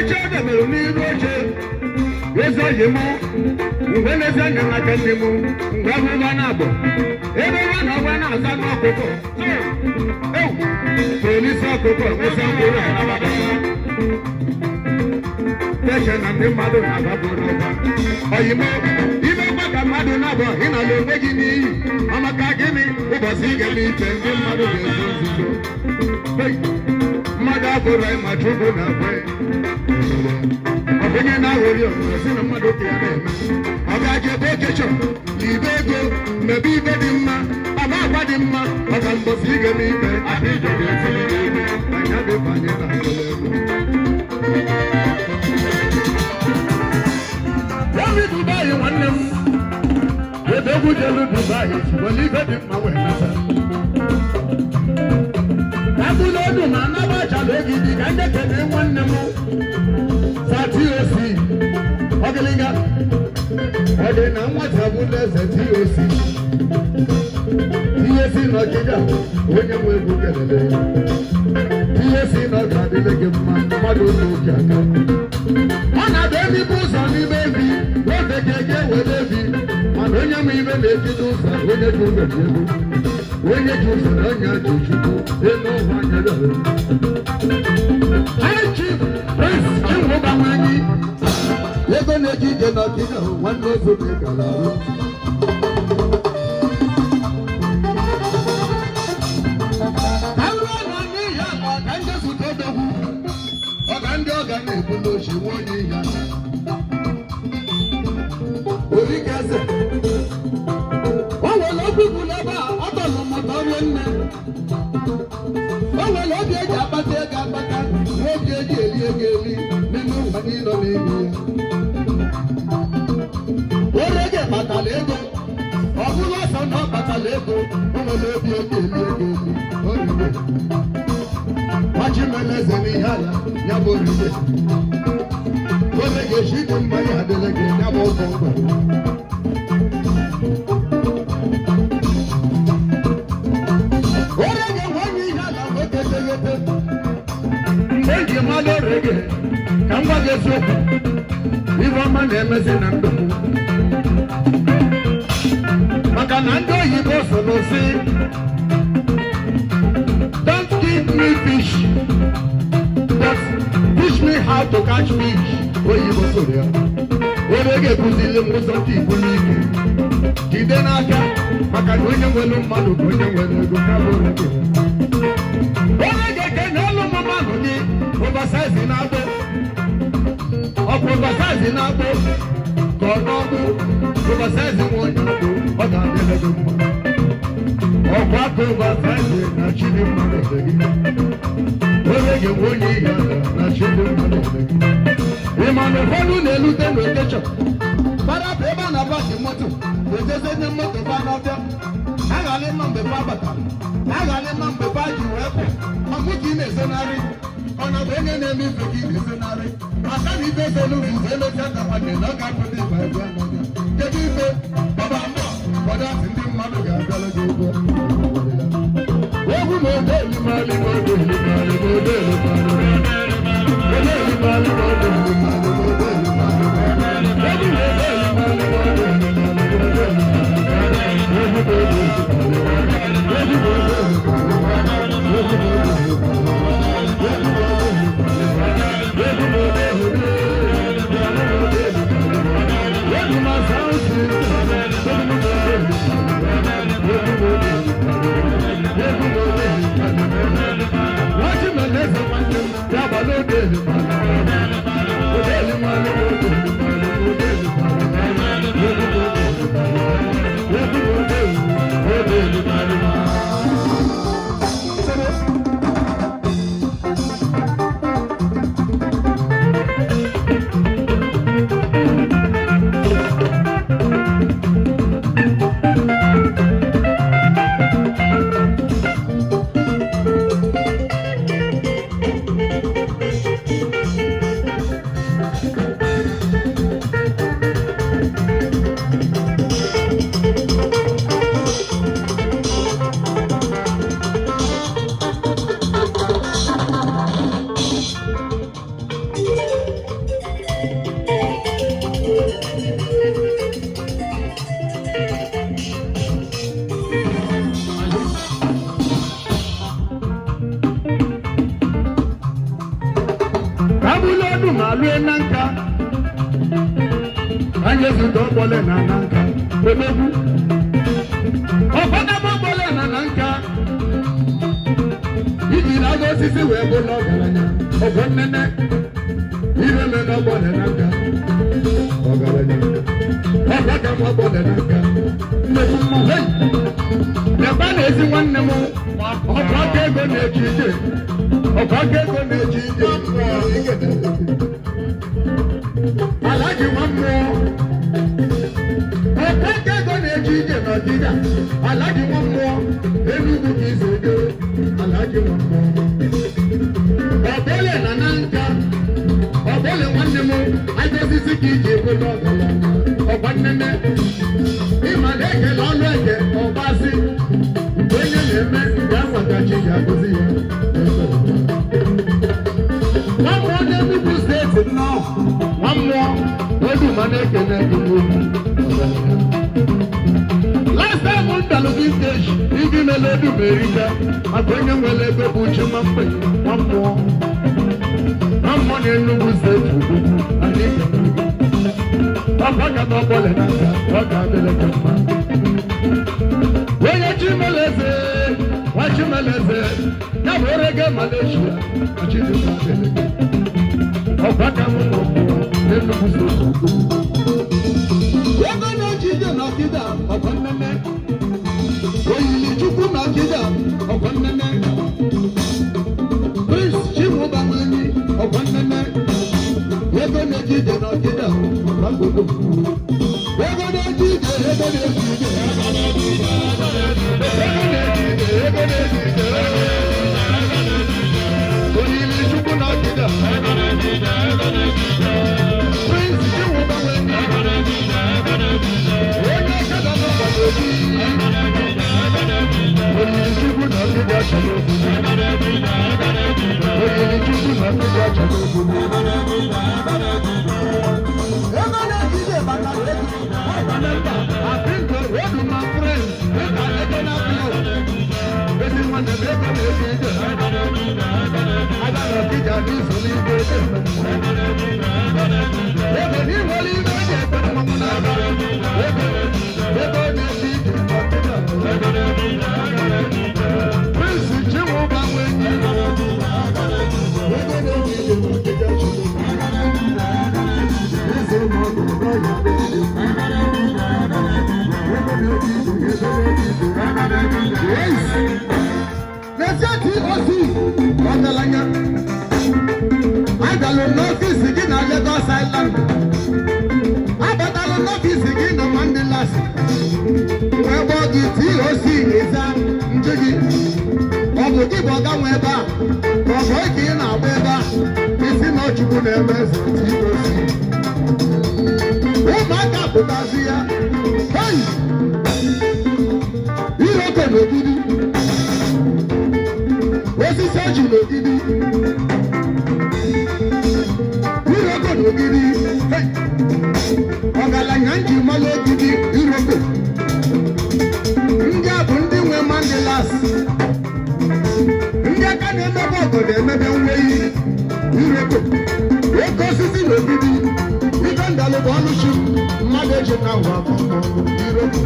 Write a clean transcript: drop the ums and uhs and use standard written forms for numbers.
chega meu nido hoje. Ezojimo, ngweleze nyanga kanimu, ngabu banabo. Ebe wana wana zano koko. Polisa koko, ezambura na baba. Pesha na ndemado na babu roba. Oyimo, ibe baka madu nabo, ina lombeji ni. Amaka gini, ubasige ni tenge madu bezozizo. Hey, madabura machugo na kwe. Onye na-awụli ọmụrụ si na mmadụ ka ya na-eme ọ ga-aje ebe okecho ibe ego mebe ibe dị mma aba agwa dị mma maka mbọsi ige n'ibe adịjọ ga-esiri n'ibe anya dịbanye na agụlụ ego obi Dubai nwanne m ebe egwu jelu Dubai were ibe dị mma wee nata agụlụ ọdụ ma anaba achala ogidi ka ndị kene nwanne m TOC Ogelinga Ode na nwata buleze TOC TOC no kija onye nwe egwu kelele TOC no kadile gị mma mmadụ n'oge aka ọ na-abịa ebe ibu ụzọ n'ime ebi oge ga-ege were ebi mana onye nwe ibe na-ejide ụzọ onye ji ụzọ ji ego onye ji ụzọ na onye ji chukwu elu ụwa nyere High Chief Prince Chinwụbanwanyi ego na-eji ije n'ọkịda nwanne ozu dị gara arụ arụọ nọ n'ihi ala ka ndị zụta odogwu ọga ndị ọga na-ebu n'ochi nwa onye ihe aka orikeze o nwere okwu bụla ebe a ọ tọrọ mụta onye nne o nwere obi eji akpata ego akpata na obi eji eli ego eli n'ime ụwa niile n'ime ya orege kpatara ego ọ bụrụ ọsọ na ọ kpatara ego o nwere obi eji eli ego eli orige machimeleze n'ihe ala ya bụ orige orege shi dị mmanya adịla gị ya bụ ụgwọ ngwa orege nwanyị ihe ala nwoke teghete mgbe eji mmadụ orege ka m gwa gị eziokwu ibe ọma na-emezi na ndụ maka na ndị oyibo so n'osi don't give me fish but teach me how to catch fish oyibo soro ya orege kụziri m ụzọ ndị igbo n'ike jide n'aka maka na onye nwere mmadụ bụ onye nwere ego kabụ orege ke n'elu mmadụ gị oversize na-abụ ọkụ oversize na-abụ ka ọ n'ọbụ oversize nwa onye ọbụ ọ ga-adịle gị mma ọkụ aka oversize na chidi mmadụ ebe gị orege nwa onye ihe ala na chidi mmadụ ebe gị ị ma na ụfọdụ na-elute n'okechọ bara bụ ebe a na-abasi moto ejeze nye moto ba n'ọbịa aghalị mma mgbe ba batara aghalị mma mgbe ba ji wee pụ ọmụ ka ị na-ezonarị ọ na bụ onye na-eme ife gị na-ezonarị aka na ibe eze n'ụlọ ize eleta ka nwanne na ọ ga-apụta ịba ebe a n'ọbịa kedu ife baba mbọ ụfọdụ asị ndị mmadụ ga-abịala gị ụgwọ egwu ma ode elimali ma ode elimali ma ode elimali ode elimali ma ode elimali ma ode Kabulodu malue nanka. Anye zuto bole na nanka. Omebu. Ofada bole na nanka. Iji na go sisi we go no galanya. Ogonene. Ibe me no bole nanka. Ogalanya. Ofada bole nanka. Mebu hey. Neba na ezi nwanne mu. Ofada ego na ejije. Ofada ego na ejije. Alaji wammo. Ofada ego na ejije na dida. Alaji wammo. Enugu kizoge. Alaji wammo. Obole na nanka. Obole nwanne mu. Ajosisi kiji ego na ọgalanya. Ọgbanene. Imadeke lọnụ eke ọbasi. Onye na-eme ya nwatachi ya gozi ya. Nwamụọ n'Enugu steeti nnọọ. Nwamụọ odu ma na-ekene Enugu. Last time m dalụ gị stage iji mele odu ma erika maka onye nwere ebe bụ uche ma mgbe nwamụọ. Nwamụọ n'Enugu steeti ugwu anyị ekene. Ọbaka na ọbọle na nka ọ ga-adịrị gị mma. Onye Chimeleze, nwa Chimeleze, ya bụ orege Malaysia, Achidịkwa adịrị gị. Ọbaka m nọ mmụọ n'Enugu steeti ugwu. Ego na-eji ije n'ọkịda ọkwa nnene. Oyili Chukwu n'ọkịda ọkwa nnene. Prince Chimubanwanyi ọkwa nnene. Ego na-eji ije n'ọkịda ọkwa godo. Ego na-eji ije, ego na-eji ije. Ego na-eji ije. Oyili Chukwu n'ọkịda. Prince Chimubanwanyi. Onye ọkada n'ọgbada obi. Oyili Chukwu n'ọkịda chọrọ obi. Oyili Chukwu n'ọkịda chọrọ obi. Ego na-eji ije batara ego. I've been to road with my friends. Ego na-eje na blow. Ezi nwanne m ego na-eji ije. Aga n'ọkịda n'izu n'igwe eze. Ego n'inwere ime eji ekpere mmanwụ n'aba. Ego na-eji ije n'ọkịda. Prince Chimubanwanyi. Ego na-eji ije n'ọkịda chukwu. Eze mmadụ nọ ya n'eji. Ego na-eji ije, ego na-eji ije. Yes. N'ezie TOC ọgaranya. Agalụ n'ọfisi gị na Lagos Island. Abatalụ n'ọfisi gị na Mandilas. Wee gbọọ gị TOC ịza njụ gị. Ọ bụ gị bụ ọga nwe ebe a. Ọ bụ ike ị na-agba ebe a. Isi na Chukwu na-eme eze TOC. Ụmụaka pụtazi ya. Hey! Ihe oke n'ogidi. Osisi ọjị n'ogidi. Iroko n'ogidi. Hey! Ọgaranya nji mmanụ ogidi Iroko. Ndị a bụ ndị nwe Mandilas. Ndị aka na-emebe obodo emebe nweyi Iroko. Oke osisi n'ogidi. Ibe ndalụ bụ ọnụ chi mmadụ eji na ụwa Iroko.